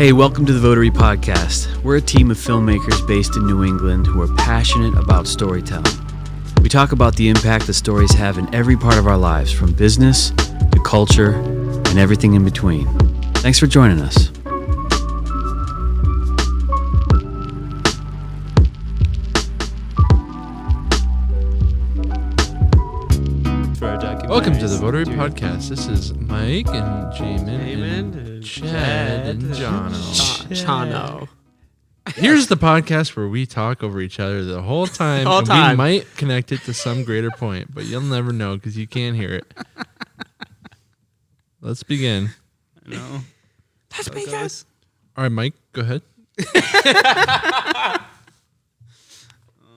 Hey, welcome to the Votary podcast. We're a team of filmmakers based in New England who are passionate about storytelling. We talk about the impact that stories have in every part of our lives, from business to culture and everything in between. Thanks for joining us. Welcome to the Votary podcast. This is Mike and Jamin and Chad and Chano. Here's the podcast where we talk over each other the whole time. We might connect it to some greater point, but you'll never know because you can't hear it. Let's begin. I know. Let's begin. All right, Mike, go ahead.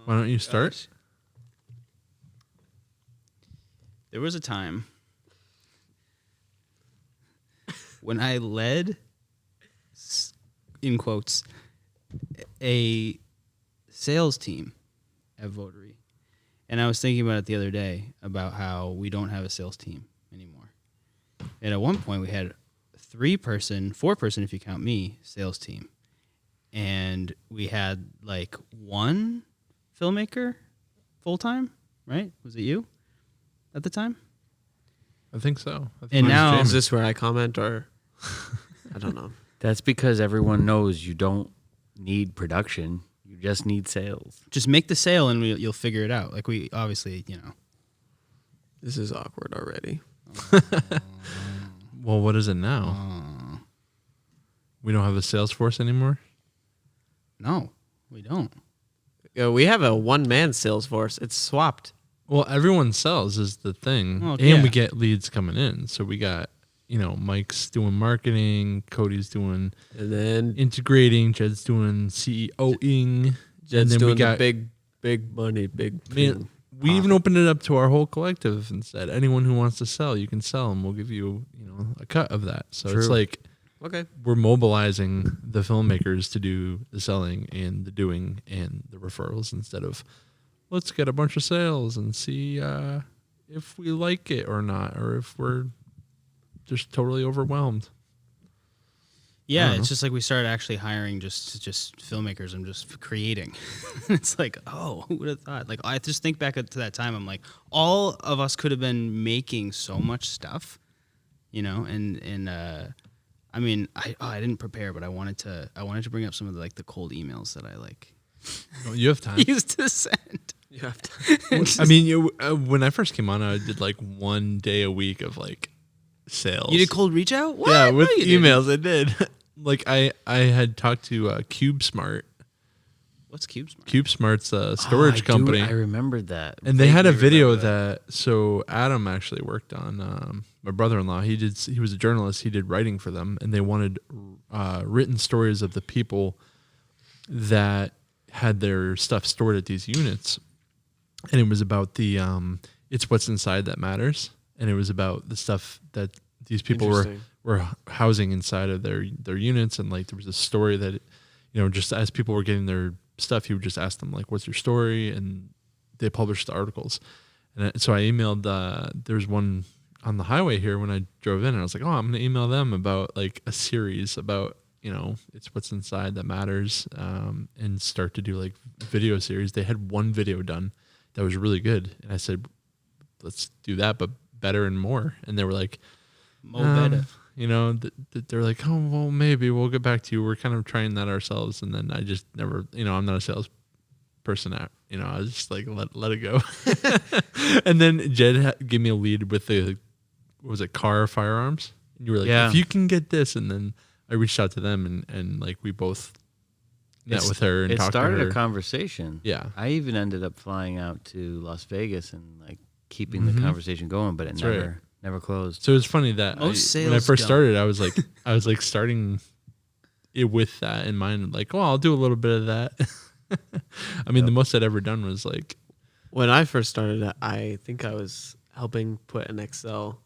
Why don't you start? There was a time when I led, in quotes, a sales team at Votary. And I was thinking about it the other day about how we don't have a sales team anymore. And at one point we had 4-person, if you count me, sales team. And we had like one filmmaker full-time, right? Was it you at the time? I think so. And now, Is this where I comment or I don't know. That's because everyone knows you don't need production. You just need sales. just make the sale and you'll figure it out. Like we obviously, This is awkward already. Well, what is it now? We don't have a sales force anymore? No, we don't. Yeah, we have a one-man sales force. It's swapped. Well, everyone sells is the thing. Well, and yeah. we get leads coming in. So we got, Mike's doing marketing, Cody's doing And then integrating, Jed's doing CEOing. Jed's then doing the big money, big Man, we even opened it up to our whole collective and said, anyone who wants to sell, you can sell and we'll give you, a cut of that. So True. it's like Okay. we're mobilizing the filmmakers to do the selling and the doing and the referrals instead of let's get a bunch of sales and see if we like it or not, or if we're just totally overwhelmed. Yeah, it's just like we started actually hiring just filmmakers and just creating. It's like, oh, who would have thought? Like I just think back to that time. I'm like, all of us could have been making so much stuff, and I mean, I didn't prepare, but I wanted to bring up some of the cold emails that I Oh, you have time. used to send. You have to. I mean, when I first came on, I did 1 day a week of sales. You did cold reach out? What? Yeah, with No, you didn't. emails, I did. I had talked to CubeSmart. What's CubeSmart? CubeSmart's a storage company. I remembered that. And they had a Vaguely video remember so Adam actually worked on my brother-in-law. He was a journalist. He did writing for them, and they wanted written stories of the people that had their stuff stored at these units. And it was about the it's what's inside that matters, and it was about the stuff that these people were housing inside of their units. And there was a story that just as people were getting their stuff, he would just ask them what's your story, and they published the articles. And so I emailed there's one on the highway here when I drove in, and I was like, I'm gonna email them about a series about it's what's inside that matters, and start to do video series. They had one video done that was really good, and I said, let's do that but better and more. And they were like, better. they're like, oh well, maybe we'll get back to you, we're kind of trying that ourselves. And then I just never, I'm not a sales person at, I was just let it go. And then Jed gave me a lead with car firearms, and you were like, if you can get this. And then I reached out to them, and we both met with her and It talked to started her. a conversation. Yeah. I even ended up flying out to Las Vegas and keeping the conversation going, but it never closed. So it was funny that when I first started, I was starting it with that in mind. I'll do a little bit of that. I mean, the most I'd ever done was When I first started, I think I was helping put an Excel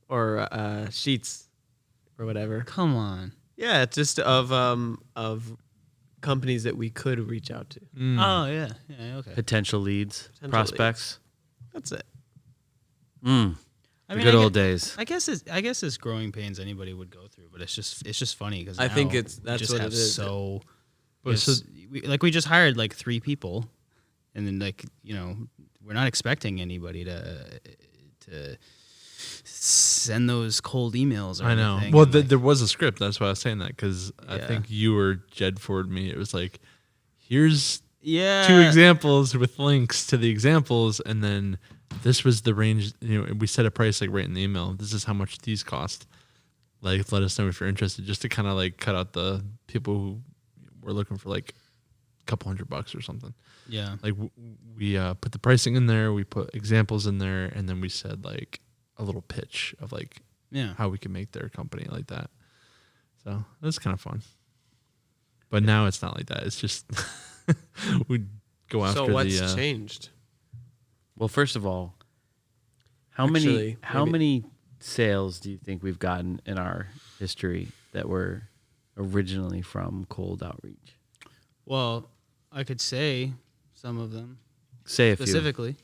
or sheets or whatever. Come on. Yeah, just of companies that we could reach out to. Oh yeah, okay. Potential leads, prospects. That's it. Mm. I The mean, good I old gue- days. I guess it's growing pains anybody would go through, but it's just funny because I think we that's just what have it is. so. But so- we just hired like 3 people, and then we're not expecting anybody to send those cold emails. Or I know. anything. Well, And, like, there was a script. That's why I was saying that because I Yeah. think you or Jed forwarded me. It was like, here's yeah, 2 examples with links to the examples, and then this was the range. We set a price like right in the email. This is how much these cost. Like, let us know if you're interested, just to kind of like cut out the people who were looking for like a couple $100 or something. Yeah, Like we put the pricing in there, we put examples in there, and then we said like a little pitch of like yeah. how we can make their company like that. So that's kind of fun. But now it's not like that. It's just we go after So what's the. changed? Well, first of all, how Actually, maybe- many sales do you think we've gotten in our history that were originally from cold outreach? Well, I could say some of them Say a few. specifically.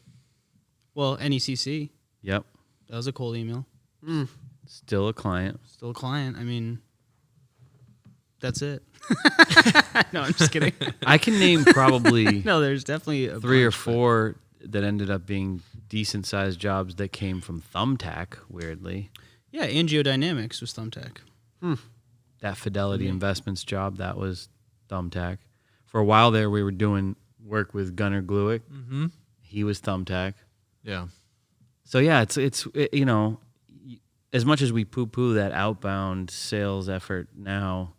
Well, NECC, Yep. that was a cold email. Still a client. Still a client. I mean, that's it. No, I'm just kidding. I can name probably No, there's definitely a 3 or bunch, but- 4 that ended up being decent sized jobs that came from Thumbtack, weirdly. Yeah, Angiodynamics was Thumbtack. That Fidelity Investments job, that was Thumbtack. For a while there, we were doing work with Gunnar Gluick. Mm-hmm. He was Thumbtack. Yeah. So yeah, it's as much as we poo-poo that outbound sales effort now,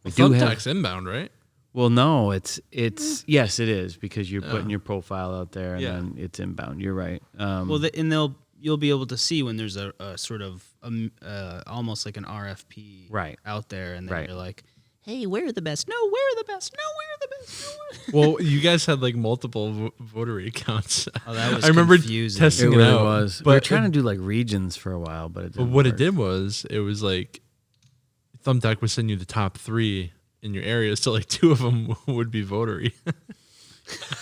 we do have. Thumbtack's inbound, right? Well, no, it's yes, it is because you're putting Yeah. your profile out there and Yeah. then it's inbound. You're right. You'll be able to see when there's a sort of almost like an RFP Right. out there, and then Right. you're like, hey, we're the best. No, we're the best. No, we're the best. No, Well, you guys had like multiple Votary accounts. Oh, that was I remember confusing. it testing it, really out. was. But We were trying to do like regions for a while, but it But didn't what work. it did was it was like Thumbtack would send you the top 3 in your area, so like 2 of them would be Votary.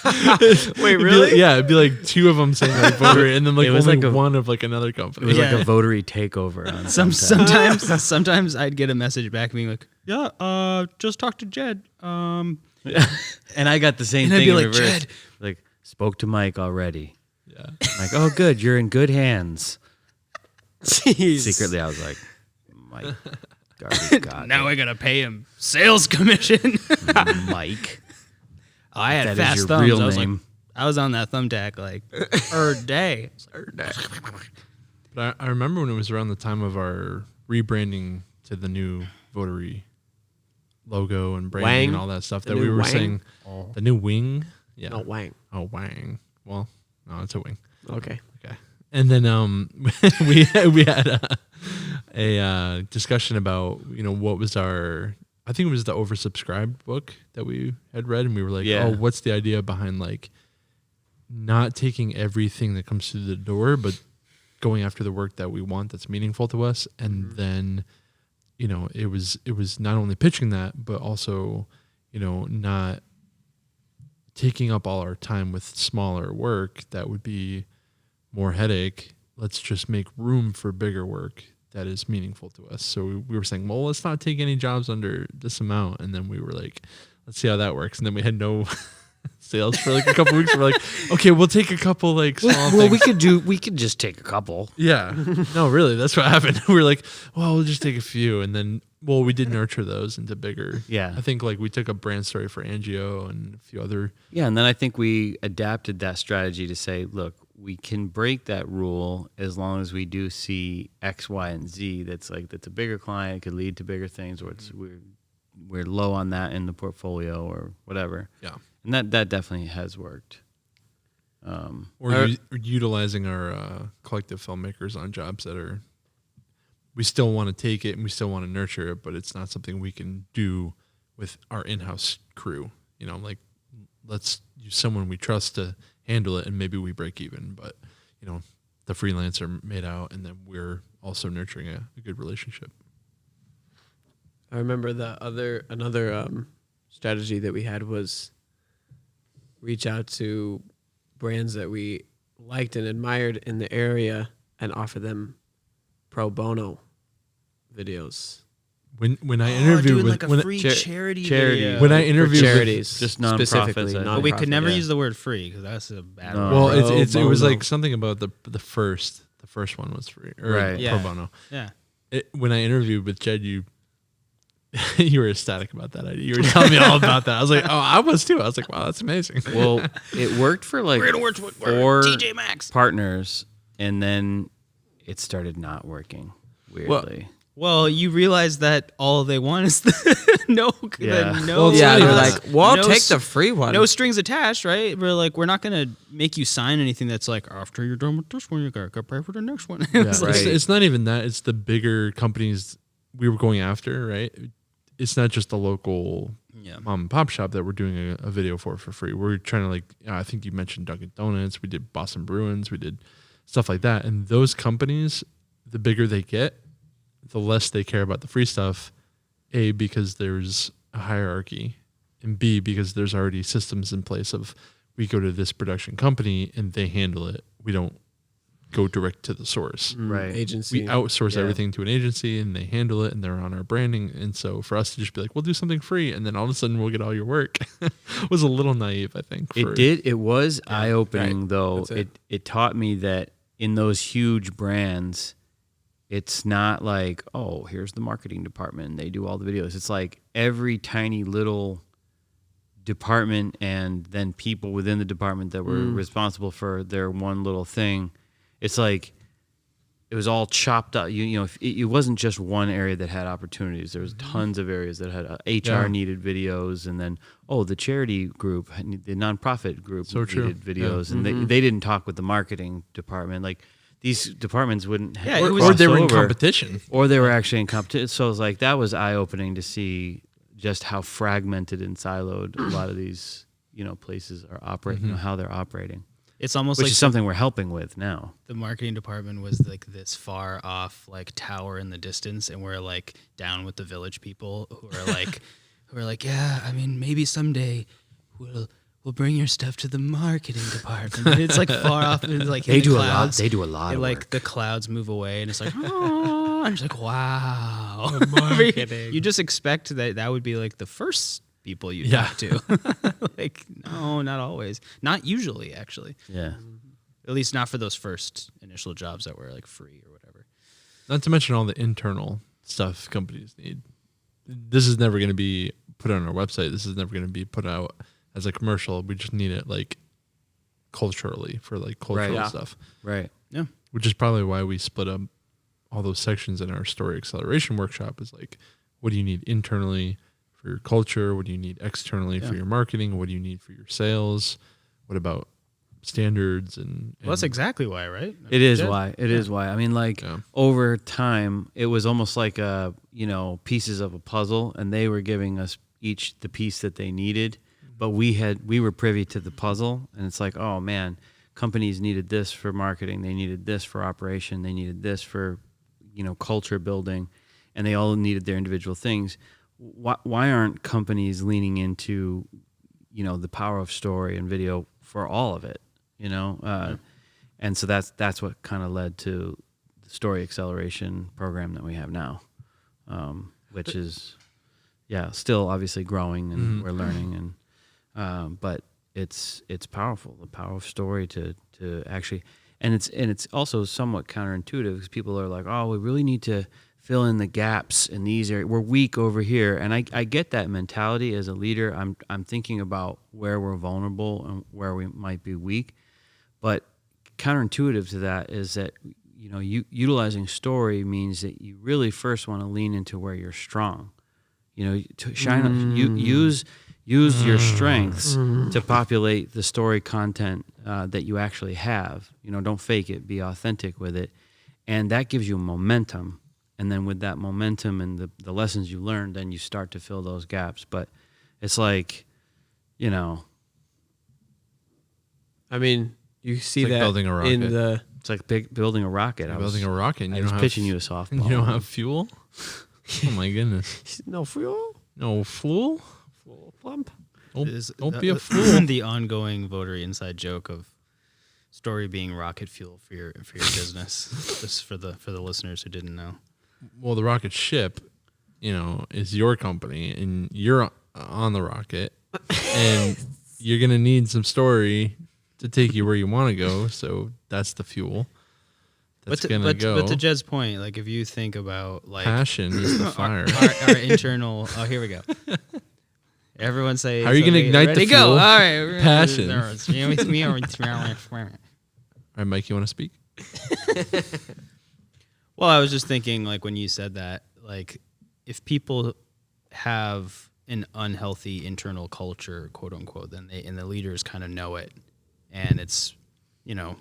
Wait, really? It'd be like 2 of them saying like Votary, and then like It was only like a- one of like another It company. was Yeah. like a Votary takeover on Thumbtack. Sometimes I'd get a message back being like, yeah, just talk to Jed. And I got the same And I'd thing be in like, reverse. "Jed." Like, spoke to Mike already. Yeah. I'm like, oh, good, you're in good hands. Jeez. Secretly, I was like, Mike, garbage god. Now I gotta pay him sales commission. Mike. I had That is fast your thumbs. real I was name. like, I was on that Thumbtack like per day. But I remember when it was around the time of our rebranding to the new Votary logo and branding Wang? and all that stuff The that we new were Wang? saying. The new wing. Yeah. No, Wang. Oh, Wang. Well, no, it's a wing. Okay. Okay. And then we had a discussion about what was our, I think it was the oversubscribed book that we had read, and we were like, Yeah. oh, what's the idea behind like not taking everything that comes through the door, but going after the work that we want that's meaningful to us, and then it was not only pitching that, but also not taking up all our time with smaller work that would be more headache. Let's just make room for bigger work that is meaningful to us. So we were saying, well, let's not take any jobs under this amount. And then we were like, let's see how that works. And then we had no sales for like a couple weeks. We're like, okay, we'll take a couple like small Well, things. we could just take a couple. Yeah. No, really, that's what happened. We were like, well, we'll just take a few. And then, we did nurture those into bigger. Yeah. I think like we took a brand story for Angio and a few other. Yeah, and then I think we adapted that strategy to say, look, we can break that rule as long as we do see X, Y, and Z. That's a bigger client, it could lead to bigger things, or we're low on that in the portfolio or whatever. Yeah. And that definitely has worked. Or utilizing our collective filmmakers on jobs that are, we still want to take it and we still want to nurture it, but it's not something we can do with our in-house crew. Like let's use someone we trust to handle it, and maybe we break even, but the freelancer made out, and then we're also nurturing a good relationship. I remember another strategy that we had was reach out to brands that we liked and admired in the area and offer them pro bono videos. When I interviewed doing with like a when, free charity. video. when I For interviewed with, charities, just specifically, nonprofits, I But we could nonprofit, never yeah. use the word free because that's a bad No. word. well, Pro it was bono. like something about the first one was free or Right. pro Yeah. bono. Yeah. When I interviewed with Jed, you you were ecstatic about that idea. You were telling me all about that. I was like, oh, I was too. I was like, wow, that's amazing. Well, it worked for like We're gonna work with 4 TJ Maxx. partners, and then it started not working. Weirdly, Well, you realize that all they want is the no, Yeah. the no. Well, it's Yeah, not they're even like, that. well, no take s- the free one. no strings attached, right? We're not gonna make you sign anything that's like after you're done with this one, you gotta pay for the next one. It's like- right. It's not even that. It's the bigger companies we were going after, right? It's not just the local Yeah. mom and pop shop that we're doing a video for free. We're trying to like, I think you mentioned Dunkin' Donuts. We did Boston Bruins. We did stuff like that. And those companies, the bigger they get, the less they care about the free stuff. A, because there's a hierarchy, and B, because there's already systems in place of we go to this production company and they handle it. We don't go direct to the source. Right. Agency. We outsource Yeah. everything to an agency and they handle it and they're on our branding. And so for us to just be like, we'll do something free and then all of a sudden we'll get all your work was a little naive, I think. It did. It was eye-opening, right. though. That's it. It taught me that in those huge brands, it's not like, oh, here's the marketing department and they do all the videos. It's like every tiny little department and then people within the department that were responsible for their one little thing. It's like it was all chopped up. You know, it wasn't just one area that had opportunities. There was tons of areas that had HR Yeah. needed videos, and then the charity group, the nonprofit group So true. needed videos, and they didn't talk with the marketing department. Like these departments wouldn't. Yeah, have it was- Or they were in crossover, competition. or they were actually in competition. So it was like that was eye opening to see just how fragmented and siloed a lot of these places are operating. How they're operating, It's almost which like is something we're helping with now. the marketing department was like this far off like tower in the distance, and we're like down with the village people who are like, yeah, I mean, maybe someday we'll bring your stuff to the marketing department. And it's like far off. And like in They the do clouds, a lot. They do a lot of like work. the clouds move away, and it's like, oh, and it's like, wow. marketing. You just expect that would be like the first people you Yeah. talk to. Like, no, not always. Not usually, actually. Yeah. At least not for those first initial jobs that were like free or whatever. Not to mention all the internal stuff companies need. This is never going to be put on our website. This is never going to be put out as a commercial. We just need it like culturally for like cultural Yeah. stuff, Right. Yeah. which is probably why we split up all those sections in our story acceleration workshop is like, what do you need internally for your culture? What do you need externally for your marketing? What do you need for your sales? What about standards and Well, that's exactly why, right? It is Yeah. why. It is why. I mean, like Yeah. over time, it was almost like pieces of a puzzle, and they were giving us each the piece that they needed, but we were privy to the puzzle, and it's like, oh man, companies needed this for marketing, they needed this for operation, they needed this for culture building, and they all needed their individual things. Why aren't companies leaning into the power of story and video for all of it? And so that's what kind of led to the story acceleration program that we have now, which is still obviously growing and we're learning, and but it's powerful, the power of story to actually, and it's also somewhat counterintuitive because people are like, oh, we really need to fill in the gaps in these areas. We're weak over here, and I get that mentality as a leader. I'm thinking about where we're vulnerable and where we might be weak, but counterintuitive to that is that utilizing story means that you really first want to lean into where you're strong. To shine on, use your strengths to populate the story content that you actually have. Don't fake it. Be authentic with it, and that gives you momentum. And then with that momentum and the lessons you learned, then you start to fill those gaps. But it's like, I mean, you see like that building a rocket. in the it's like building a rocket. building a rocket. And I you was don't pitching have, you a softball. You don't have fuel. Oh my goodness! no fuel. No fuel. Fuel plump. Don't, Is don't be a fool. The ongoing Votary inside joke of Story being rocket fuel for your business. Just for the listeners who didn't know. Well, the rocket ship, is your company, and you're on the rocket, and you're gonna need some story to take you where you want to go. So that's the fuel. That's gonna go. But to Jed's point, like if you think about like passion is the fire. our internal. Oh, here we go. Everyone say. How are you gonna ignite the fuel? Go. All right. Passion. All right, Mike, you want to speak? Well, I was just thinking, like when you said that, like if people have an unhealthy internal culture, quote unquote, then the leaders kind of know it, and it's, and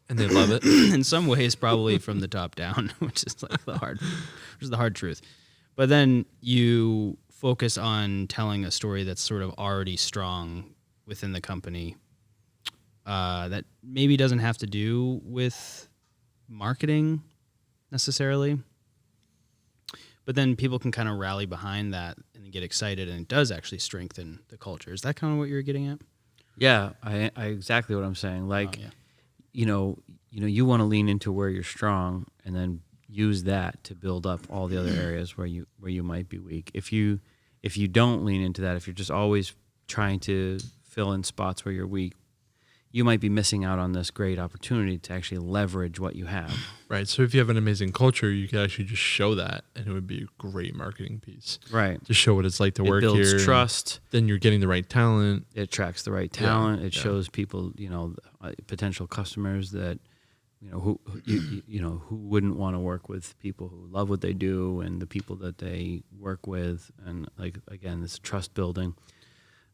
they love it. in some ways probably from the top down, which is like the hard truth. But then you focus on telling a story that's sort of already strong within the company, that maybe doesn't have to do with marketing necessarily, but then people can kind of rally behind that and get excited, and it does actually strengthen the culture. Is that kind of what you're getting at? Yeah, I exactly what I'm saying. Like, yeah. You want to lean into where you're strong, and then use that to build up all the other areas where you might be weak. If you don't lean into that, if you're just always trying to fill in spots where you're weak, you might be missing out on this great opportunity to actually leverage what you have. Right. So if you have an amazing culture, you could actually just show that, and it would be a great marketing piece. Right. To show what it's like to work here. It builds trust. Then you're getting the right talent. It attracts the right talent. Yeah, it shows people, potential customers that, who wouldn't want to work with people who love what they do, and the people that they work with, and like again, this trust building.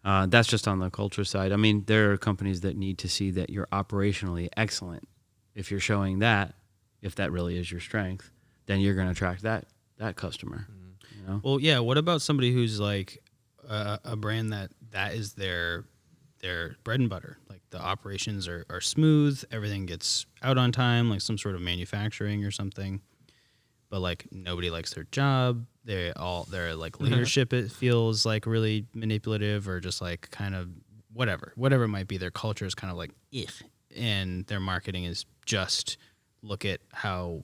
That's just on the culture side. I mean, there are companies that need to see that you're operationally excellent. If you're showing that, if that really is your strength, then you're going to attract that customer. Mm-hmm. Well, yeah. What about somebody who's like a brand that is their bread and butter? Like the operations are smooth, everything gets out on time, like some sort of manufacturing or something. But like nobody likes their job. Their like leadership, it feels like really manipulative, or just like kind of whatever it might be. Their culture is kind of like and their marketing is just look at how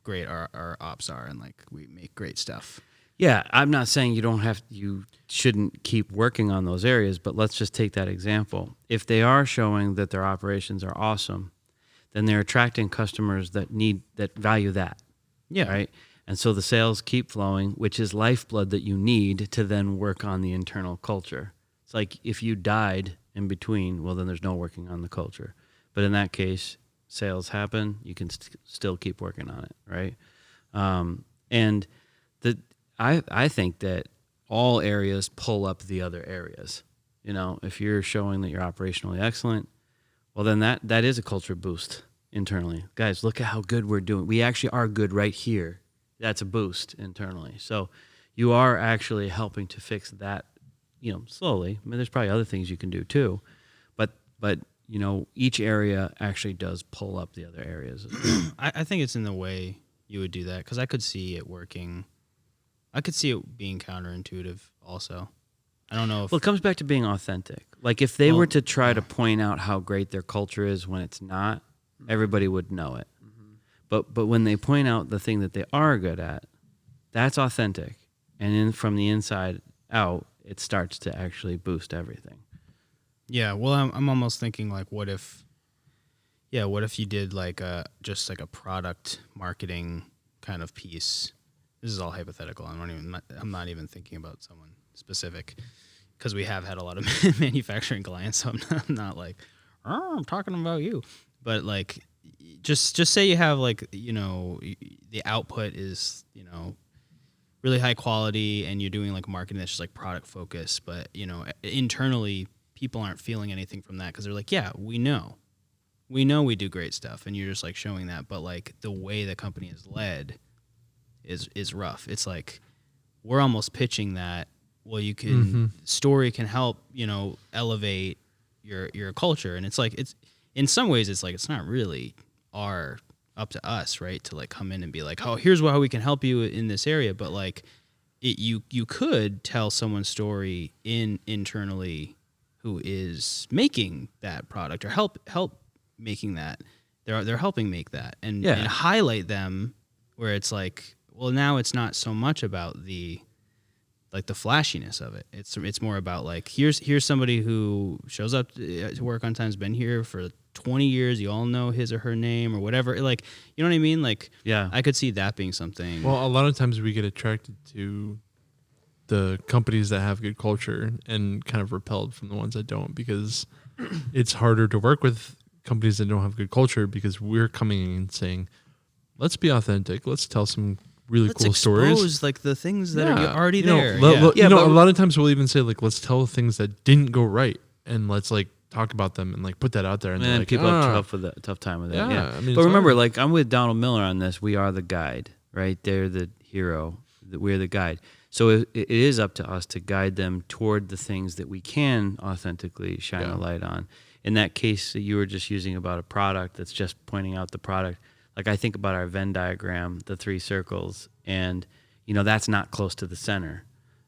great our ops are, and like we make great stuff. Yeah, I'm not saying you shouldn't keep working on those areas, but let's just take that example. If they are showing that their operations are awesome, then they're attracting customers that value that. Yeah. Right. And so the sales keep flowing, which is lifeblood that you need to then work on the internal culture. It's like if you died in between, well, then there's no working on the culture. But in that case, sales happen. You can still keep working on it, right? And I think that all areas pull up the other areas. If you're showing that you're operationally excellent, well, then that is a culture boost internally. Guys, look at how good we're doing. We actually are good right here. That's a boost internally. So you are actually helping to fix that, slowly. I mean, there's probably other things you can do too, but each area actually does pull up the other areas as well. I think it's in the way you would do that, because I could see it working. I could see it being counterintuitive also. I don't know if... Well, it comes back to being authentic. Like if they were to try to point out how great their culture is when it's not, everybody would know it. But when they point out the thing that they are good at, that's authentic. And from the inside out, it starts to actually boost everything. Yeah, well, I'm almost thinking like, what if you did like just like a product marketing kind of piece? This is all hypothetical. I'm not even thinking about someone specific, because we have had a lot of manufacturing clients. So I'm not like, I'm talking about you, but like. Just say you have like, the output is, really high quality, and you're doing like marketing that's just like product focused, but internally people aren't feeling anything from that, because they're like, yeah, we know we do great stuff, and you're just like showing that, but like the way the company is led is rough. It's like we're almost pitching that, well, you can story can help, elevate your culture, and it's like it's in some ways it's like it's not really up to us, right, to like come in and be like, oh, here's how we can help you in this area, but like you could tell someone's story internally who is making that product, or help making that. They're helping make that and Yeah. highlight them where it's like, well, now it's not so much about the flashiness of it. It's more about like here's somebody who shows up to work on time, has been here for 20 years. You all know his or her name or whatever. Like, you know what I mean? Like, Yeah. I could see that being something. Well, a lot of times we get attracted to the companies that have good culture and kind of repelled from the ones that don't, because it's harder to work with companies that don't have good culture, because we're coming in and saying, let's be authentic. Let's tell some really Let's cool expose stories. like the things that are already You know, there. a but- lot of times we'll even say like, let's tell things that didn't go right, and let's like talk about them and like put that out there. And Man, like, people have tough time with that. Yeah, Yeah. I mean, but it's remember, hard. like I'm with Donald Miller on this. We are the guide, right? They're the hero. We're the guide. So it is up to us to guide them toward the things that we can authentically shine a light on. In that case that you were just using about a product that's just pointing out the product, like I think about our Venn diagram, the 3 circles, and that's not close to the center.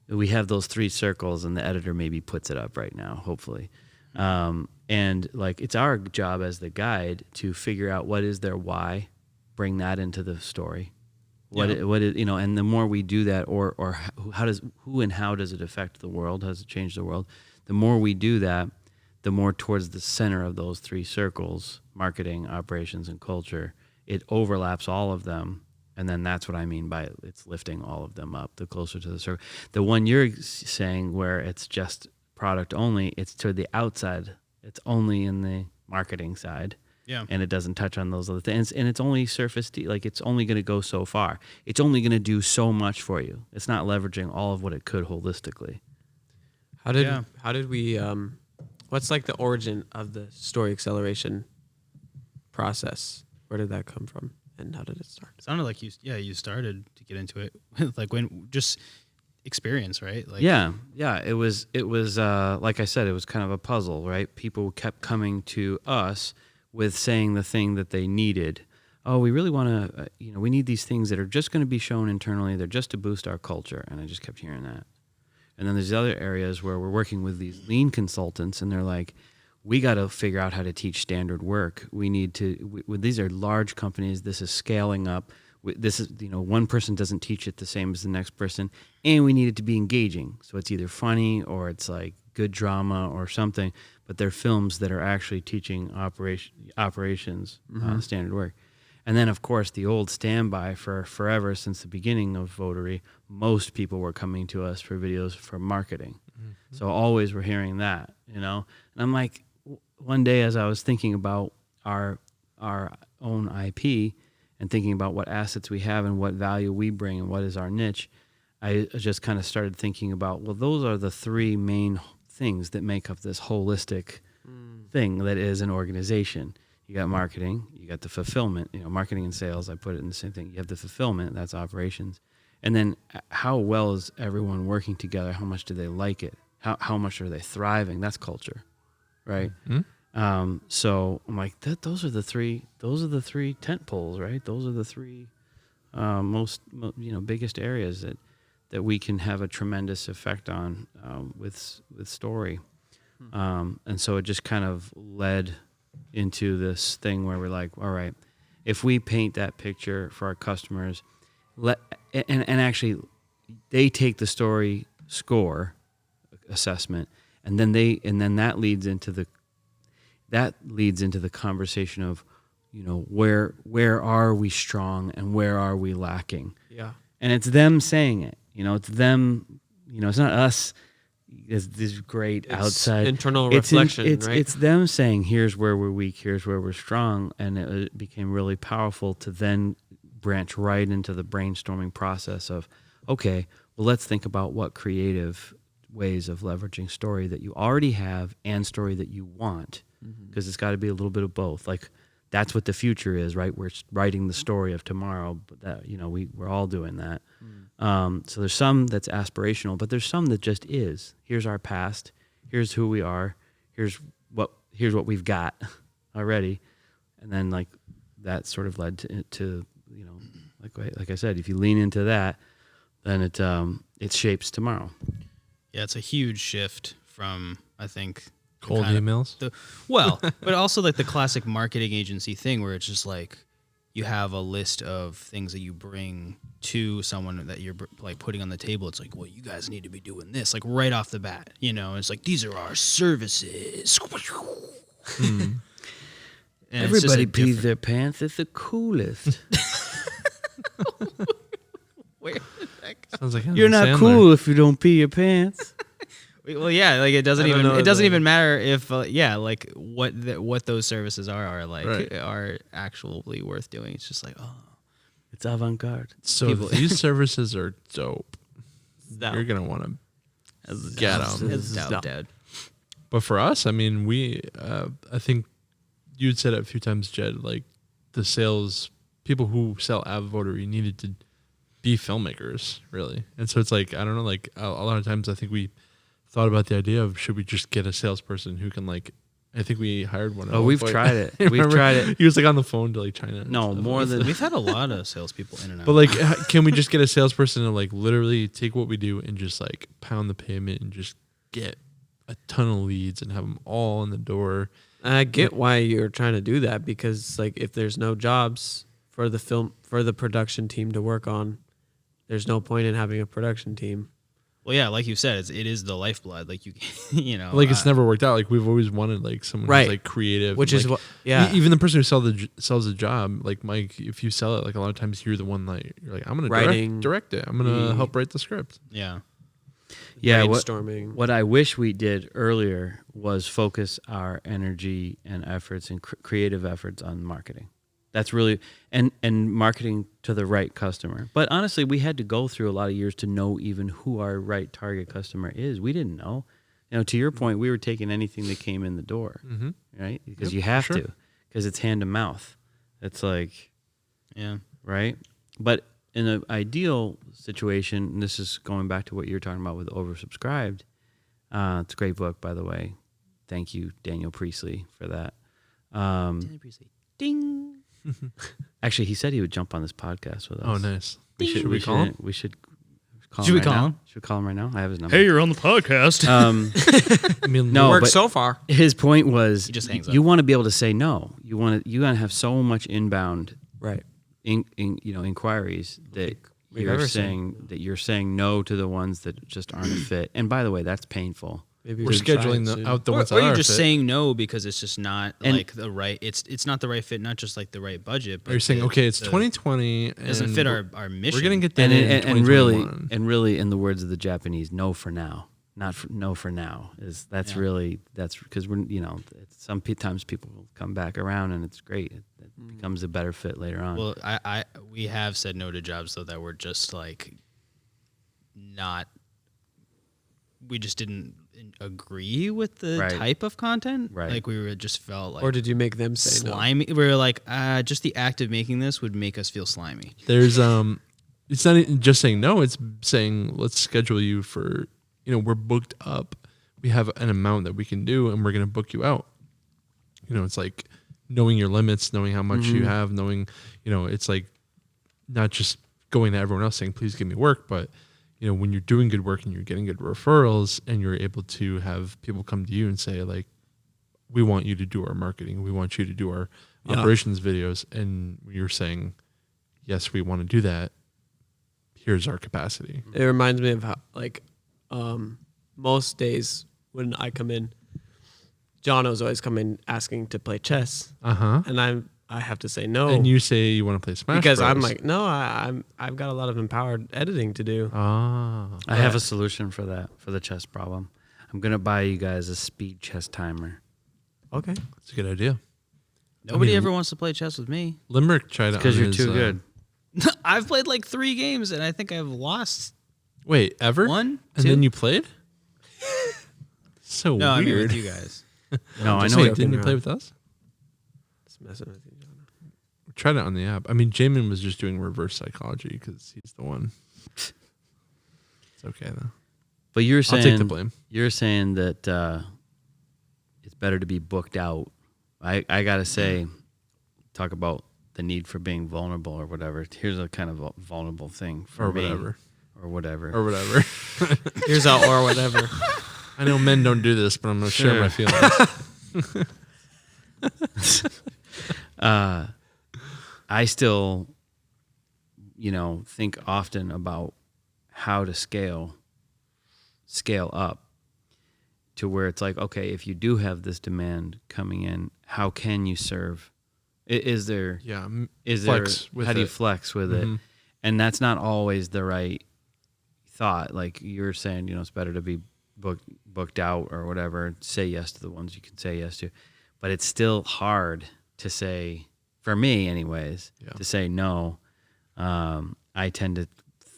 We have those 3 circles, and the editor maybe puts it up right now, hopefully. And like it's our job as the guide to figure out what is their why, bring that into the story. What is and the more we do that, or who and how does it affect the world? How does it change the world? The more we do that, the more towards the center of those 3 circles, marketing, operations, and culture, it overlaps all of them. And then that's what I mean by it's lifting all of them up, the closer to the circle. The one you're saying where it's just product only, it's to the outside. It's only in the marketing side. Yeah. And it doesn't touch on those other things. And it's only like it's only going to go so far. It's only going to do so much for you. It's not leveraging all of what it could holistically. How did we what's like the origin of the story acceleration process? Where did that come from, and how did it start? It sounded like you started to get into it like when just experience, right? Like Yeah. It was like I said, it was kind of a puzzle, right? People kept coming to us with saying the thing that they needed. Oh, we really want to, we need these things that are just going to be shown internally. They're just to boost our culture. And I just kept hearing that. And then there's other areas where we're working with these lean consultants, and they're like, we got to figure out how to teach standard work. We need to, these are large companies. This is scaling up. This is, one person doesn't teach it the same as the next person. And we need it to be engaging. So it's either funny or it's like good drama or something. But they're films that are actually teaching operations, standard work. And then, of course, the old standby for forever, since the beginning of Votary, most people were coming to us for videos for marketing. Mm-hmm. So always we're hearing that, And I'm like, one day as I was thinking about our own IP and thinking about what assets we have and what value we bring and what is our niche, I just kind of started thinking about, well, those are the 3 main things that make up this holistic thing that is an organization. You got marketing, you got the fulfillment, marketing and sales, I put it in the same thing. You have the fulfillment, that's operations. And then how well is everyone working together? How much do they like it? How much are they thriving? That's culture, right? Mm-hmm. So I'm like, those are the 3 tent poles, right? Those are the 3 most biggest areas that we can have a tremendous effect on with story. And so it just kind of led into this thing where we're like, all right, if we paint that picture for our customers, and actually they take the story score assessment, and then that leads into the conversation of, where are we strong and where are we lacking? Yeah. And it's them saying it. It's them. It's not us. It's this great outside internal reflection, right? It's them saying, here's where we're weak, here's where we're strong, and it became really powerful to then branch right into the brainstorming process of, okay, well, let's think about what creative ways of leveraging story that you already have and story that you want, because it's got to be a little bit of both. Like that's what the future is, right? We're writing the story of tomorrow, but that we're all doing that. So there's some that's aspirational, but there's some that just is. Here's our past. Here's who we are. Here's what we've got already, and then like that sort of led to like I said, if you lean into that, then it shapes tomorrow. Yeah, it's a huge shift from, I think, Cold emails. But also like the classic marketing agency thing where it's just like you have a list of things that you bring to someone that you're like putting on the table. It's like, well, you guys need to be doing this like right off the bat, you know. It's like these are our services. And everybody pees their pants. It's the coolest. Where Sounds like You're not cool if you don't pee your pants. well, yeah, like it doesn't even matter if like what those services are like are actually worth doing. It's just like, oh, it's avant-garde. So these services are dope. You're gonna want to get them. It's dope. But for us, I mean, I think you'd said it a few times, Jed, like the sales people who sell Votary needed to be filmmakers, really. And so it's like, I don't know, like a lot of times I think we thought about the idea of should we just get a salesperson who can like, I think we hired one. Oh, we've tried it. We've tried it. He was like on the phone to like China. No, more than we've had a lot of salespeople in and out. But like, can we just get a salesperson to like literally take what we do and just like pound the pavement and just get a ton of leads and have them all in the door? I get why you're trying to do that, because like if there's no jobs for the production team to work on, there's no point in having a production team. Well, yeah, like you said, it is the lifeblood. Like you know, like it's never worked out. Like we've always wanted like someone who's like creative, which is what even the person who sells a job. Like Mike, if you sell it, like a lot of times you're the one like you're like I'm gonna direct it. I'm gonna help write the script. Yeah. Brainstorming. What I wish we did earlier was focus our energy and efforts and creative efforts on marketing. That's really and marketing to the right customer. But honestly, we had to go through a lot of years to know even who our right target customer is. We didn't know. You know, to your point, we were taking anything that came in the door, right? Because you have to, because it's hand to mouth. It's like, yeah, right. But in an ideal situation, and this is going back to what you're talking about with Oversubscribed. It's a great book, by the way. Thank you, Daniel Priestley, for that. Daniel Priestley. Ding. Actually, he said he would jump on this podcast with us. Oh, nice. Should we call him? We should call him. Should we call him? Should we call him right now? I have his number. Hey, you're on the podcast. I mean, no, worked so far. His point was, he just hangs up. You want to be able to say no. You want to have so much inbound, right? Inquiries that you're saying no to the ones that just aren't a fit. And by the way, that's painful. Maybe we're scheduling out the ones that or are you're just fit. saying no because it's just not like the right. It's not the right fit. Not just like the right budget. But you're saying okay, it's 2020. It doesn't fit our mission. We're gonna get that and really, in the words of the Japanese, no for now. No for now is that's because we're sometimes people will come back around and it's great. It becomes a better fit later on. Well, we have said no to jobs though that were just like not. We just didn't agree with the type of content. Right. Like we just felt like. Or did you make them say slimy? No? We were like, just the act of making this would make us feel slimy. There's it's not just saying no. It's saying let's schedule you for. We're booked up. We have an amount that we can do, and we're going to book you out. It's like knowing your limits, knowing how much you have, knowing, it's like not just going to everyone else saying, please give me work, but, when you're doing good work and you're getting good referrals and you're able to have people come to you and say, like, we want you to do our marketing. We want you to do our operations videos. And you're saying, yes, we want to do that. Here's our capacity. It reminds me of how, like, most days when I come in, Jono's always coming asking to play chess. And I have to say no. And you say you want to play Smash because Bros. I'm like, no, I've got a lot of empowered editing to do. I have a solution for that, for the chess problem. I'm gonna buy you guys a speed chess timer. Okay, that's a good idea. Nobody ever wants to play chess with me. Limerick tried it because you're too good. I've played like 3 games and I think I've lost. Wait, ever? 1, 2? And then you played? So no, weird. I mean with you guys. No, I know. Didn't you play with us? Just messing with you, John. We tried it on the app. I mean, Jamin was just doing reverse psychology because he's the one. It's okay though. But you're saying I'll take the blame. You're saying that it's better to be booked out. I gotta say, talk about the need for being vulnerable or whatever. Here's a kind of a vulnerable thing for me. Whatever. Or whatever. Or whatever. Here's a or whatever. I know men don't do this, but I'm going to share my feelings. I still, think often about how to scale up to where it's like, okay, if you do have this demand coming in, how can you serve? Is there, how do you flex with it? And that's not always the right thought. Like you're saying, it's better to be booked out or whatever, say yes to the ones you can say yes to. But it's still hard to say, for me anyways, to say no. I tend to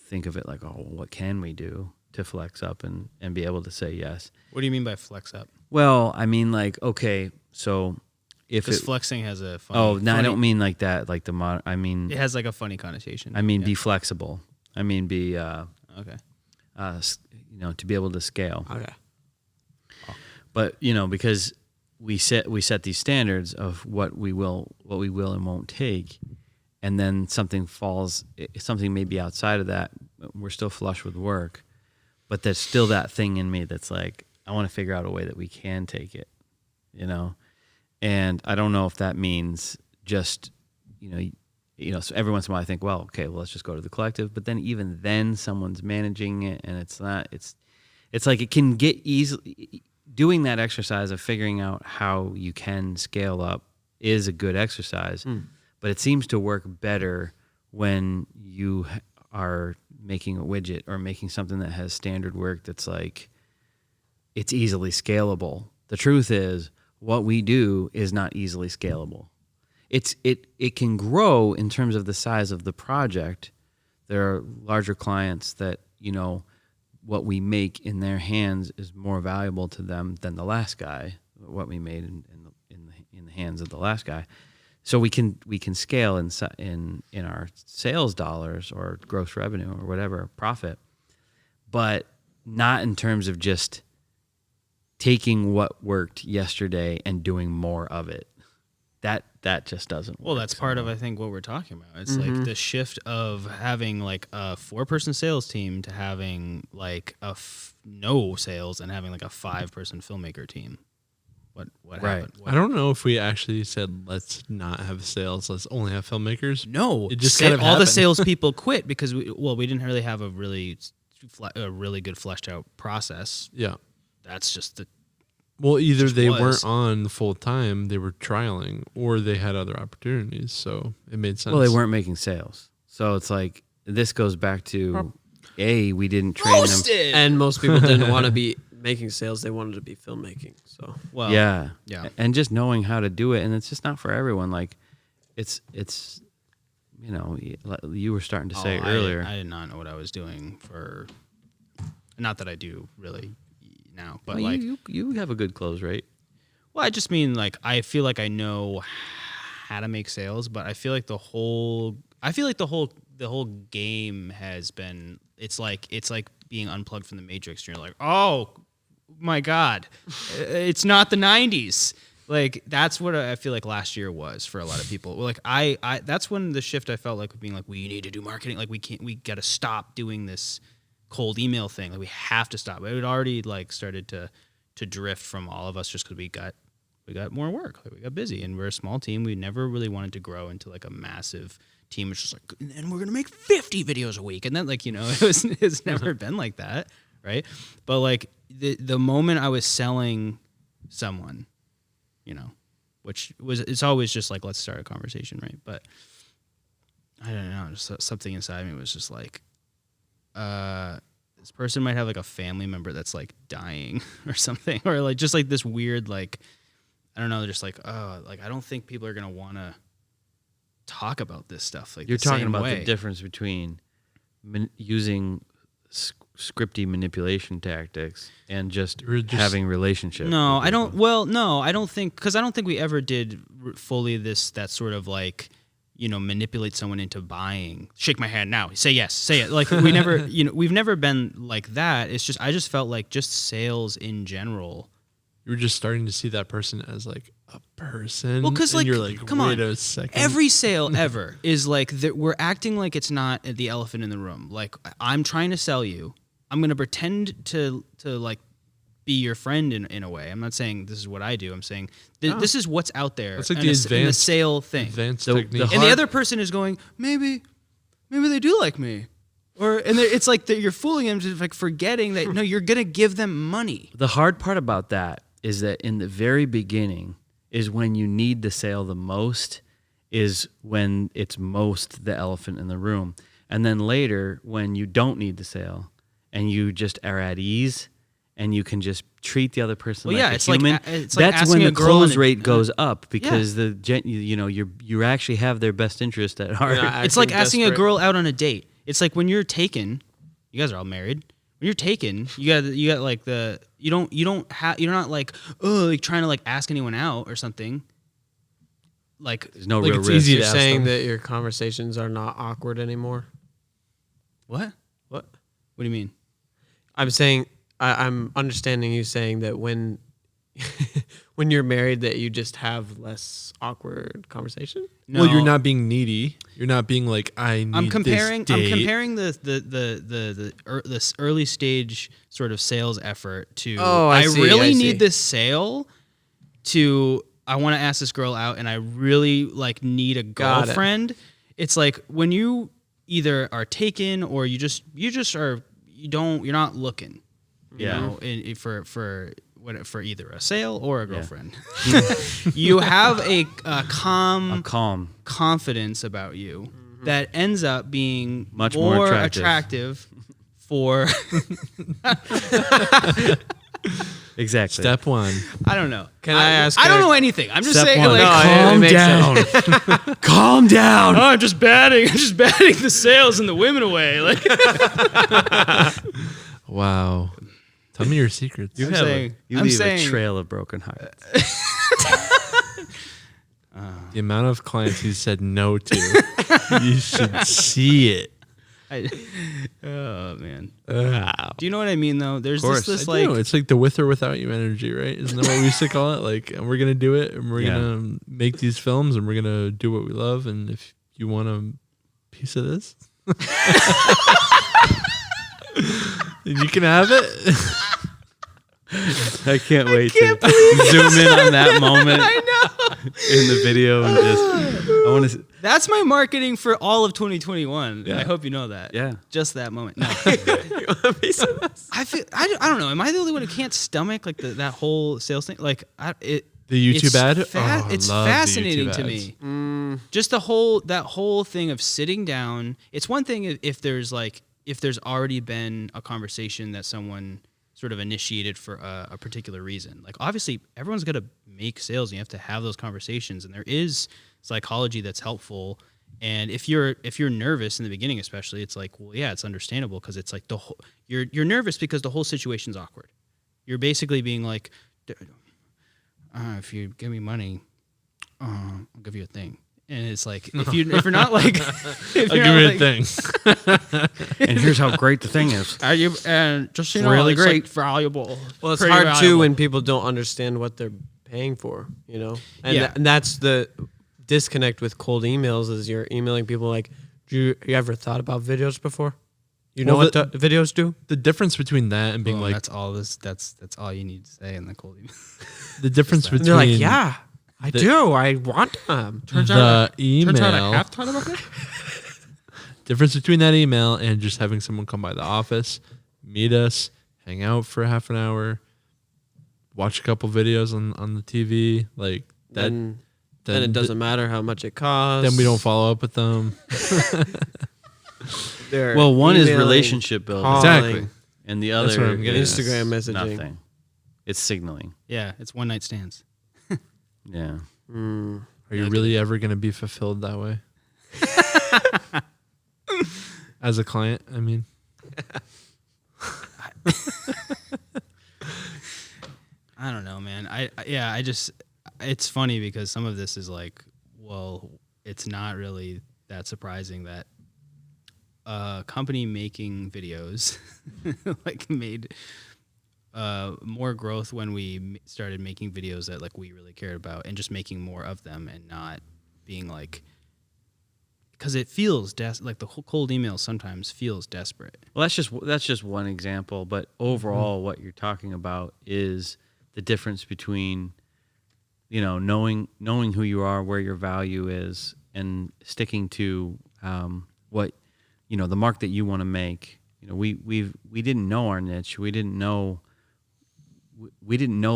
think of it like, oh, what can we do to flex up and be able to say yes? What do you mean by flex up? Well, I mean like, okay, so if because flexing has a funny... Oh, no, I don't mean like that, like the modern... I mean... It has like a funny connotation. I mean, be flexible. I mean, be... okay. To be able to scale. Okay. But, because we set these standards of what we will and won't take, and then something may be outside of that. We're still flush with work, but there's still that thing in me that's like, I want to figure out a way that we can take it, And I don't know if that means just, so every once in a while I think, well, okay, let's just go to the collective. But then even then someone's managing it, and it's like it can get easily, doing that exercise of figuring out how you can scale up is a good exercise, but it seems to work better when you are making a widget or making something that has standard work that's like, it's easily scalable. The truth is, what we do is not easily scalable. It can grow in terms of the size of the project. There are larger clients that, what we make in their hands is more valuable to them than the last guy, what we made in the hands of the last guy. So we can scale in our sales dollars or gross revenue or whatever, profit, but not in terms of just taking what worked yesterday and doing more of it. That just doesn't work. Well, that's part of, I think, what we're talking about. It's like the shift of having like a 4-person sales team to having like no sales and having like a 5-person filmmaker team. What happened? I don't know if we actually said, let's not have sales, let's only have filmmakers. No. It just kind of all happened. the salespeople quit because we didn't really have a really good fleshed out process. Yeah. That's just the... Well, either they weren't on full time, they were trialing, or they had other opportunities, so it made sense. Well, they weren't making sales. So it's like, this goes back to, we didn't train them. And most people didn't want to be making sales, they wanted to be filmmaking. So yeah. And just knowing how to do it, and it's just not for everyone. Like, it's you were starting to say earlier. I did not know what I was doing for... Not that I do, really, now, but well, you have a good close rate. Well, I just mean like I feel like I know how to make sales, but I feel like the whole game has been it's like being unplugged from the Matrix. And you're like, oh my God, it's not the 90s. Like that's what I feel like last year was for a lot of people. Like I that's when the shift I felt like being like, we need to do marketing. Like we got to stop doing this cold email thing. Like we have to stop. It had already like started to drift from all of us just because we got more work. Like we got busy, and we're a small team. We never really wanted to grow into like a massive team. It's just like, and we're gonna make 50 videos a week, and then like it's never been like that, right? But like the moment I was selling someone, it's always just like, let's start a conversation, right? But I don't know, just something inside me was just like, this person might have like a family member that's like dying or something, or like just like this weird, like, I don't know, just like, like I don't think people are gonna want to talk about this stuff. Like you're talking about the difference between using scripty manipulation tactics and just having relationships. No, I don't. Well, no, I don't think, because I don't think we ever did fully that sort of like, manipulate someone into buying. Shake my hand now. Say yes. Say it. Like we never, we've never been like that. It's just, I just felt like just sales in general. You were just starting to see that person as like a person. Well, because like, you're like, come wait on, a second. every sale ever is like we're acting like it's not the elephant in the room. Like I'm trying to sell you. I'm gonna pretend to like be your friend in a way. I'm not saying this is what I do. I'm saying this is what's out there. It's like in the sale thing. Advanced The- technique. And the other person is going, maybe they do like me. It's like that you're fooling them, just like forgetting that no, you're gonna give them money. The hard part about that is that in the very beginning is when you need the sale the most, is when it's most the elephant in the room. And then later, when you don't need the sale and you just are at ease and you can just treat the other person like a human, it's like that's asking when a the girl close in a- rate goes up because you actually have their best interest at heart. Yeah, It's like acting asking a desperate. girl out on a date. It's like when you're taken, you guys are all married. When you're taken, you got like you're not like trying to like ask anyone out or something. Like There's no Like real it's risk. easy You're to ask saying them. that your conversations are not awkward anymore. what? What? What do you mean? I'm saying I'm understanding you saying that when when you're married that you just have less awkward conversation. No, Well, you're not being needy. You're not being like, I need I'm comparing. this I'm date. comparing this early stage sort of sales effort to. Oh, I see, really I see. need this sale. To I want to ask this girl out, and I really like need a Got it. girlfriend. It's like when you either are taken or you're not looking. You Yeah. know, for either a sale or a girlfriend. You have a calm Calm. confidence about you that ends up being Much more attractive for Exactly. Step one. I don't know. Can I ask I don't her- know anything. I'm just Step saying one. like No, Calm it makes down. Calm down. oh, I'm just batting the sales and the women away. Like Wow. Tell me your secrets. You I'm have saying- you I'm leave saying- a trail of broken hearts. The amount of clients he said no to. You should see it. oh man. Wow. Do you know what I mean though? There's course. this I like do. It's like the with or without you energy, right? Isn't that what we used to call it? Like, and we're gonna do it, and we're gonna make these films, and we're gonna do what we love. And if you want a piece of this, then you can have it. I can't wait to zoom in on that moment I know. in the video and just I want to That's my marketing for all of 2021. I hope you know that. Yeah. Just that moment. No. You want a piece of this? I feel I don't know. Am I the only one who can't stomach like that whole sales thing? Like The YouTube it's ad. it's I love the fascinating YouTube to ads. me. Just that whole thing of sitting down. It's one thing if there's already been a conversation that someone sort of initiated for a particular reason. Like obviously everyone's got to make sales and you have to have those conversations, and there is psychology that's helpful. And if you're nervous in the beginning, especially, it's like, well, yeah, it's understandable because it's like you're nervous because the whole situation's awkward. You're basically being like, if you give me money, I'll give you a thing. And it's like if you're not like, if I'll you're give not you a like, thing. and here's how great the thing is. are you and just so you know, Really it's great. like valuable. Well, it's pretty hard too valuable. when people don't understand what they're paying for, you know? And, Yeah. and that's the disconnect with cold emails is you're emailing people like, you ever thought about videos before? You know Well, what the videos do? The difference between that and being Boom, like that's all this. That's all you need to say in the cold email. the difference And between they're like, yeah, I do. I want them. the email. thought about it. Difference between that email and just having someone come by the office, meet us, hang out for half an hour, watch a couple videos on the TV, like that. Then it doesn't matter how much it costs. Then we don't follow up with them. They're Well, one is emailing, relationship building, calling. Exactly. and the That's other what I'm getting is at. Instagram messaging. Nothing. It's signaling. Yeah, it's one night stands. Yeah. Are you really ever going to be fulfilled that way? As a client, I mean. I don't know, man. I just it's funny because some of this is like, well, it's not really that surprising that a company making videos like made more growth when we started making videos that like we really cared about and just making more of them and not being like, because it feels like the whole cold email sometimes feels desperate. Well, that's just one example, but overall, what you're talking about is the difference between, knowing who you are, where your value is, and sticking to what the mark that you want to make. We didn't know our niche. We didn't know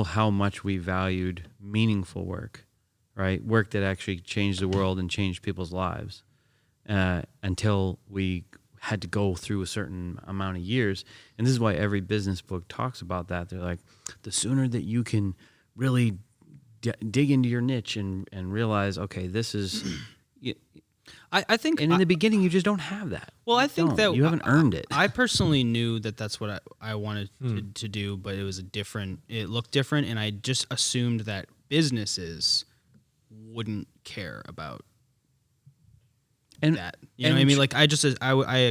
how much we valued meaningful work, right? Work that actually changed the world and changed people's lives, until we had to go through a certain amount of years. And this is why every business book talks about that. They're like, the sooner that you can really dig into your niche and realize, okay, this is... I think... And in the beginning, you just don't have that. Well, I think that... You haven't earned it. I personally knew that that's what I wanted to do, but it was it looked different, and I just assumed that businesses wouldn't care about that. You know what I mean? Like, I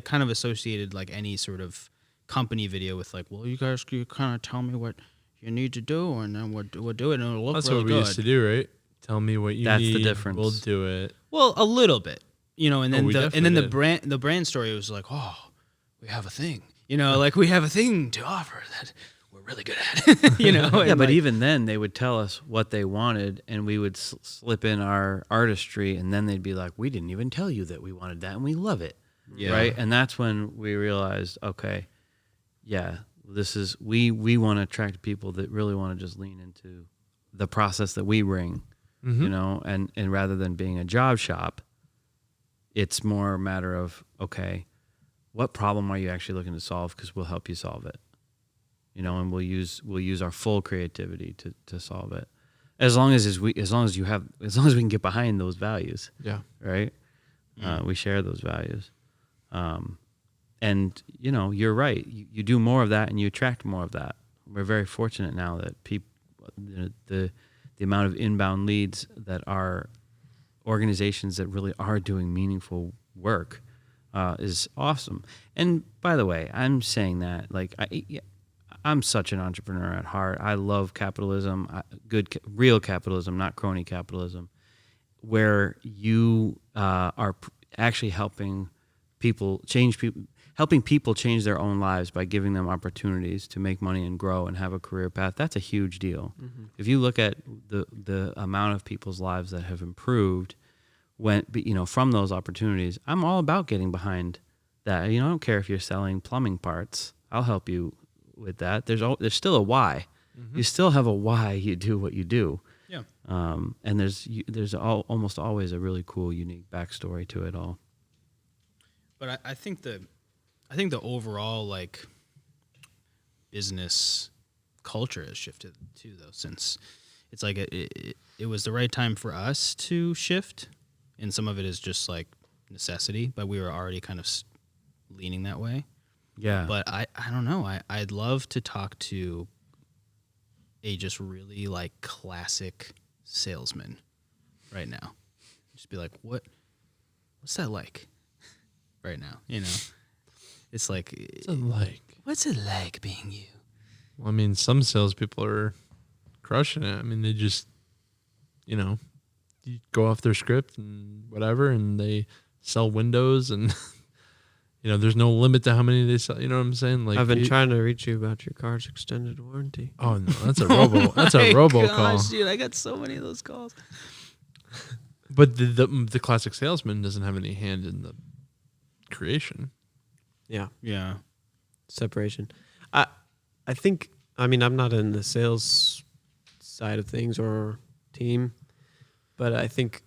kind of associated, like, any sort of company video with, like, well, you guys, you kind of tell me what you need to do, and then we'll do it, and it'll look That's really what good. we used to do, right? Tell me what you That's need. the difference. We'll do it. Well, a little bit, and then did. the brand story was like, oh, we have a thing, like we have a thing to offer that we're really good at, Yeah, but even then, they would tell us what they wanted, and we would slip in our artistry, and then they'd be like, we didn't even tell you that we wanted that, and we love it, right? And that's when we realized, okay, yeah, this is we want to attract people that really want to just lean into the process that we bring, and rather than being a job shop, it's more a matter of, okay, what problem are you actually looking to solve? Because we'll help you solve it. And we'll use our full creativity to solve it, as long as we can get behind those values. Yeah. Right. We share those values, and you're right. You do more of that, and you attract more of that. We're very fortunate now that the amount of inbound leads that are organizations that really are doing meaningful work is awesome. And by the way, I'm saying that like I'm such an entrepreneur at heart. I love capitalism, real capitalism, not crony capitalism, where you are actually helping people change their own lives by giving them opportunities to make money and grow and have a career path. That's a huge deal. Mm-hmm. If you look at the amount of people's lives that have improved from those opportunities, I'm all about getting behind that. I don't care if you're selling plumbing parts. I'll help you with that. There's still a why. Mm-hmm. You still have a why you do what you do. Yeah. And there's almost always a really cool, unique backstory to it all. But I think the overall like business culture has shifted too, though, since it's like it was the right time for us to shift, and some of it is just like necessity, but we were already kind of leaning that way. Yeah. But I don't know. I'd love to talk to a just really like classic salesman right now. Just be like, what's that like right now? It's like, what's it like being you? Well, I mean, some salespeople are crushing it. I mean, they just, you go off their script and whatever, and they sell windows and there's no limit to how many they sell. You know what I'm saying? Like, I've been trying to reach you about your car's extended warranty. Oh no, that's a robocall. Dude, I got so many of those calls. But the classic salesman doesn't have any hand in the creation. Yeah. Separation. I think. I mean, I'm not in the sales side of things or team, but I think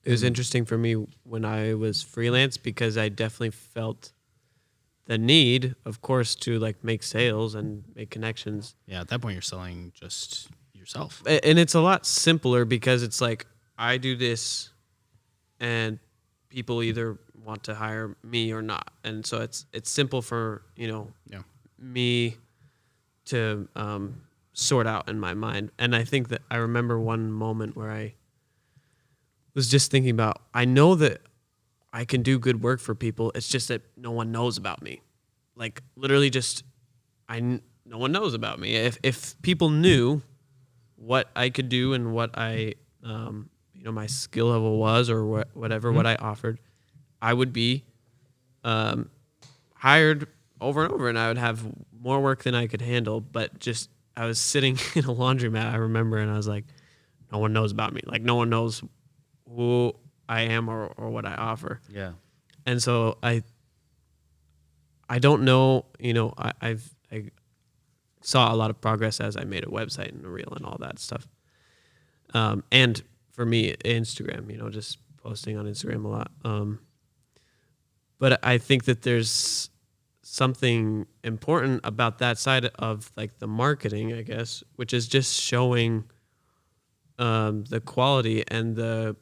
it was interesting for me when I was freelance because I definitely felt the need, of course, to like make sales and make connections. Yeah, at that point you're selling just yourself. And it's a lot simpler because it's like I do this and people either want to hire me or not. And so it's simple for, me to sort out in my mind. And I think that I remember one moment where I was just thinking about, I know that I can do good work for people. It's just that no one knows about me. Like literally just, no one knows about me. If people knew what I could do and what I, my skill level was or whatever, what I offered, I would be hired over and over, and I would have more work than I could handle. But just I was sitting in a laundromat, I remember, and I was like, no one knows about me. Like no one knows who I am or what I offer. Yeah. And so I don't know, I saw a lot of progress as I made a website and a reel and all that stuff. And for me, Instagram, just posting on Instagram a lot. But I think that there's something important about that side of like the marketing, I guess, which is just showing the quality and the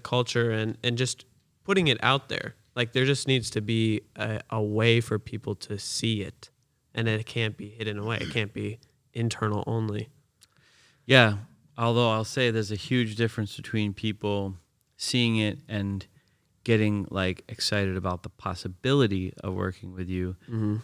culture and just putting it out there. Like there just needs to be a way for people to see it, and it can't be hidden away. It can't be internal only. Yeah. Although I'll say there's a huge difference between people seeing it and getting like excited about the possibility of working with you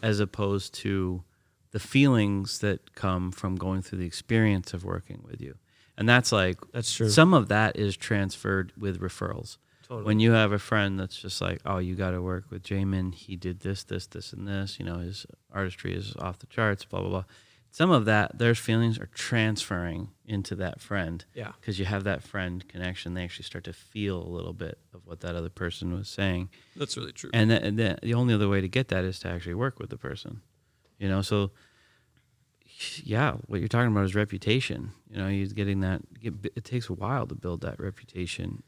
as opposed to the feelings that come from going through the experience of working with you. And that's true. Some of that is transferred with referrals. Totally. When you have a friend that's just like, oh, you got to work with Jamin. He did this, this, this, and this. His artistry is off the charts, blah, blah, blah. Some of that, their feelings are transferring into that friend. Yeah. Because you have that friend connection. They actually start to feel a little bit of what that other person was saying. That's really true. And the only other way to get that is to actually work with the person. So, yeah, what you're talking about is reputation. He's getting that. It takes a while to build that reputation.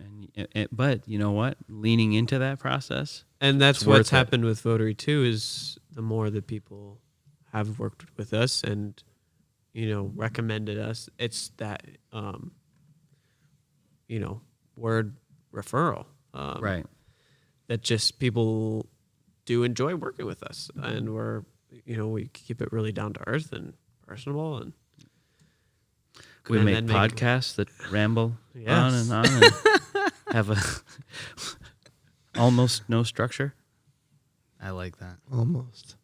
But you know what? Leaning into that process. And that's what's happened with Votary too, is the more that people have worked with us and, recommended us, it's that, word referral. Right. That just people do enjoy working with us. And we keep it really down to earth and personable. And we make podcasts that ramble on and on and have almost no structure. I like that. Almost.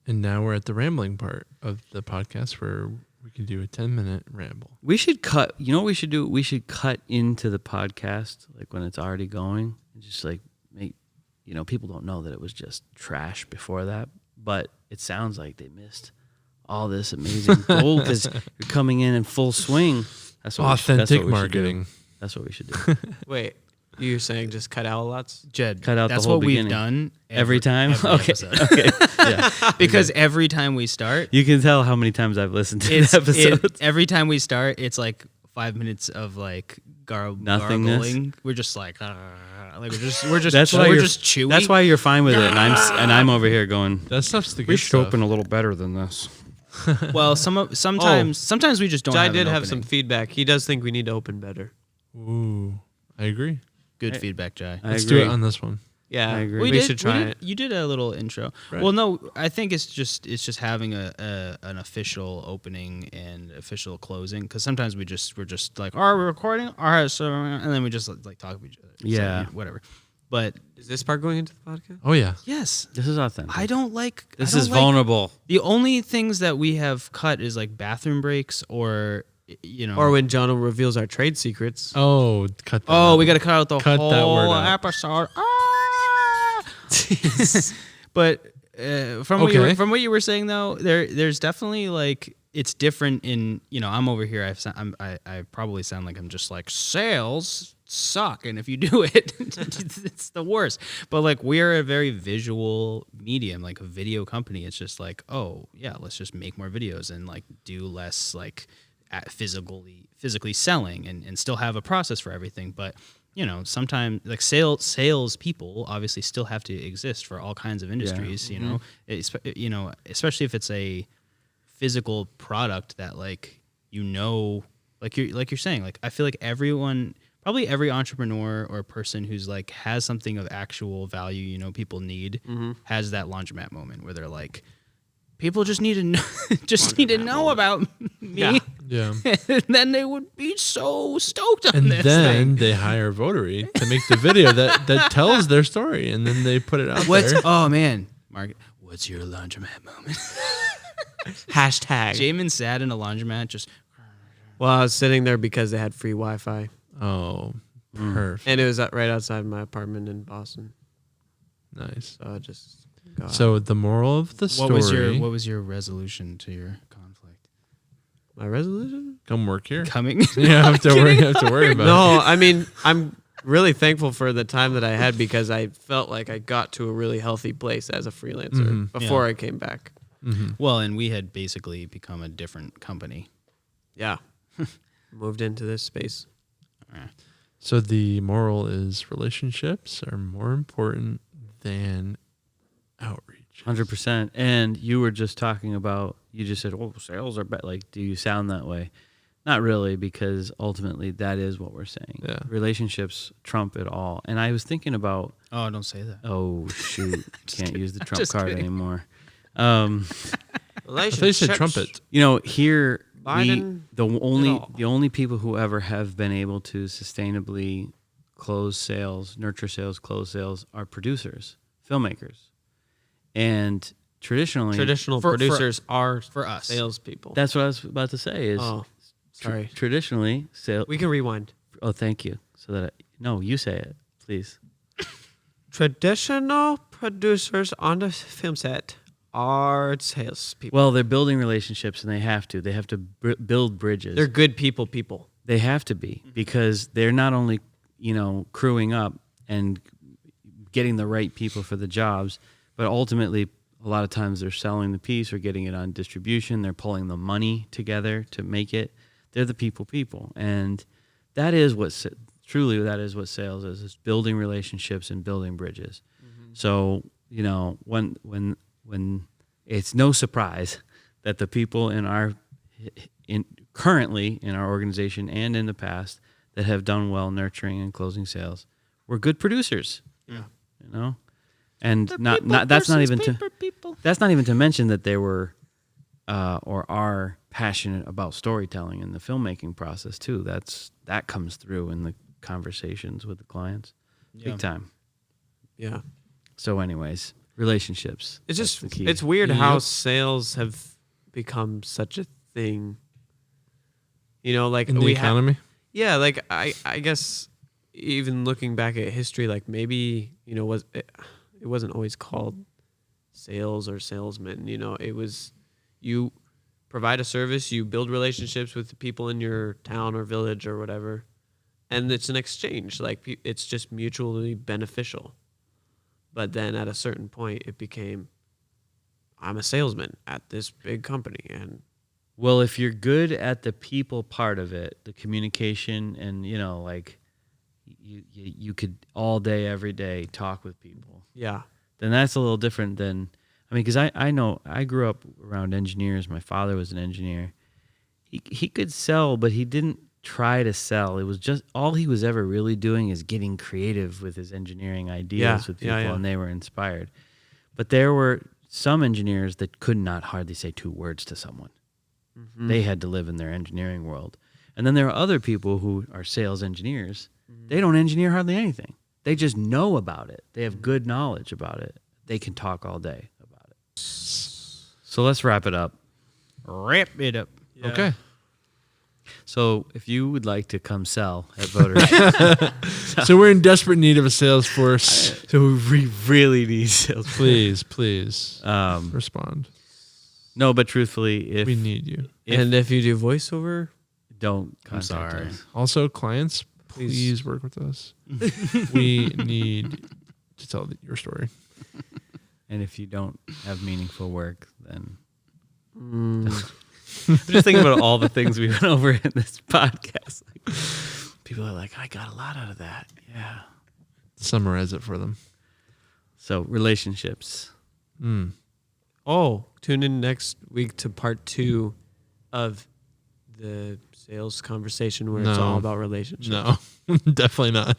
And now we're at the rambling part of the podcast where we can do a 10-minute ramble. We should cut. You know what we should do? We should cut into the podcast like when it's already going, and just like make. People don't know that it was just trash before that, but it sounds like they missed all this amazing gold because you're coming in full swing. That's what authentic marketing. That's what we should do. Wait, you're saying just cut out lots? Jed, cut out that's the whole what beginning. We've done every time. Okay. Okay. Yeah. Because every time we start, you can tell how many times I've listened to this episode. Every time we start, it's like 5 minutes of like nothingness. Gargling. We're just like we're just chewing. That's why you're fine with it, and I'm over here going. That stuff's the good We should stuff. open a little better than this. Well, sometimes we just don't. Jai have did an have some opening. feedback. He does think we need to open better. Ooh, I agree. Good feedback, Jai. Let's do it on this one. Yeah, I agree. we should try it. You did a little intro. Right. Well, no, I think it's just having an official opening and official closing. Because sometimes we're just like, are we recording? All right, so and then we just like talk to each other. Yeah. So, whatever. But Is this part going into the podcast? Oh, yeah. yes, This is authentic. I don't like. This I don't is like- vulnerable. The only things that we have cut is like bathroom breaks or Or when John reveals our trade secrets. Oh, cut that Oh, out. we got to cut out the Cut whole that word out. episode. But from what you were saying though, there's definitely like it's different in I'm over here. I probably sound like I'm just like sales suck, and if you do it, it's the worst. But like we're a very visual medium, like a video company. It's just like oh yeah, let's just make more videos and like do less like physically selling and still have a process for everything, but sometimes like sales people obviously still have to exist for all kinds of industries. Especially if it's a physical product that like you're saying, like I feel like probably every entrepreneur or person who's like has something of actual value people need has that laundromat moment where they're like, people just need to know about me. Yeah. And then they would be so stoked on And this then thing. they hire Votary to make the video that tells their story, and then they put it out there. Oh man, Mark, what's your laundromat moment? Hashtag. Jamin sat in a laundromat just. Well, I was sitting there because they had free Wi-Fi. Oh, Perfect. And it was right outside my apartment in Boston. Nice. So I just got So the moral of the story. What was your resolution to your conflict? my resolution. Come work here. Coming? You have to worry about it. No, I mean, I'm really thankful for the time that I had because I felt like I got to a really healthy place as a freelancer before I came back. Well, and we had basically become a different company. Yeah. Moved into this space. So the moral is relationships are more important than outreach. 100%. And you were just talking about, you just said, "Oh, sales are better." Like, do you sound that way? Not really, because ultimately that is what we're saying. Yeah. Relationships trump it all. And I was thinking about, Oh, don't say that. oh shoot, can't use the trump Just card kidding. anymore. I thought you said trumpet. You know, here Biden the all. only people who ever have been able to sustainably close sales, nurture sales, close sales are producers, filmmakers, and traditional For- producers are for us. salespeople. That's what I was about to say. Is Sorry. traditionally sales. We can rewind. Oh, thank you. So that no, you say it, please. Traditional producers on the film set are salespeople. Well, they're building relationships, and they have to. They have to build bridges. They're good people. They have to be, because they're not only, crewing up and getting the right people for the jobs, but ultimately a lot of times they're selling the piece or getting it on distribution. They're pulling the money together to make it. They're the people. And that is what sales is building relationships and building bridges. So, when it's no surprise that the people currently in our organization and in the past that have done well nurturing and closing sales were good producers. Yeah. And that's not even to mention that they were or are passionate about storytelling in the filmmaking process too. That comes through in the conversations with the clients. Big time. Yeah. So anyways, relationships. It's That's just the key. it's weird how sales have become such a thing. Like In the economy? Yeah, like I guess even looking back at history, like maybe, it wasn't always called sales or salesmen. It was you provide a service, you build relationships with the people in your town or village or whatever, and it's an exchange. Like it's just mutually beneficial. But then at a certain point, it became, I'm a salesman at this big company. And well, if you're good at the people part of it, the communication, and like you could all day, every day talk with people. yeah, Then that's a little different than, because I know I grew up around engineers. My father was an engineer. He could sell, but he didn't try to sell. It was just all he was ever really doing is getting creative with his engineering ideas with people, and they were inspired. But there were some engineers that could not hardly say two words to someone. They had to live in their engineering world. And then there are other people who are sales engineers. They don't engineer hardly anything. They just know about it. They have good knowledge about it. They can talk all day about it. So let's wrap it up. Wrap it up. Yeah. Okay. So if you would like to come sell at Votary, So we're in desperate need of a sales force. so we really need sales. Please respond. No, but truthfully, if We need you. and if you do voiceover, don't I'm contact sorry. us. Also, clients, please work with us. We need to tell your story. And if you don't have meaningful work, then I'm just thinking about all the things we went over in this podcast. People are like, I got a lot out of that. Yeah. Summarize it for them. So relationships. tune in next week to part 2 of the sales conversation where it's No. all about relationships. No, definitely not.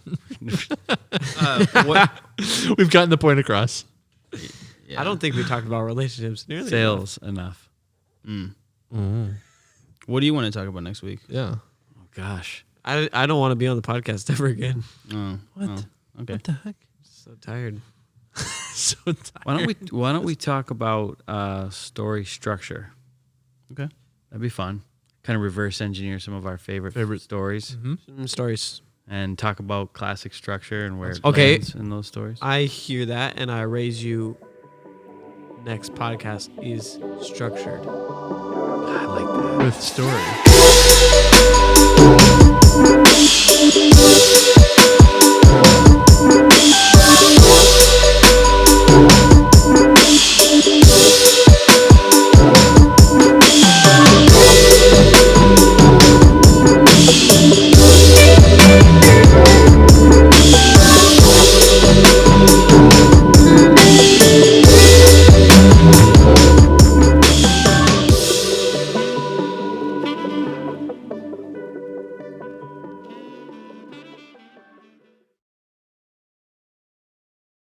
We've gotten the point across. Yeah. I don't think we talked about relationships nearly Sales enough. What do you want to talk about next week? Yeah. Oh, gosh. I don't want to be on the podcast ever again. Oh, What? oh, okay. What the heck? So tired. So tired. Why don't we talk about story structure? Okay. That'd be fun. Kind of reverse engineer some of our favorite stories. Some stories. and talk about classic structure and where it Okay. lands in those stories. I hear that, and I raise you. Next podcast is structured. I like that. With story.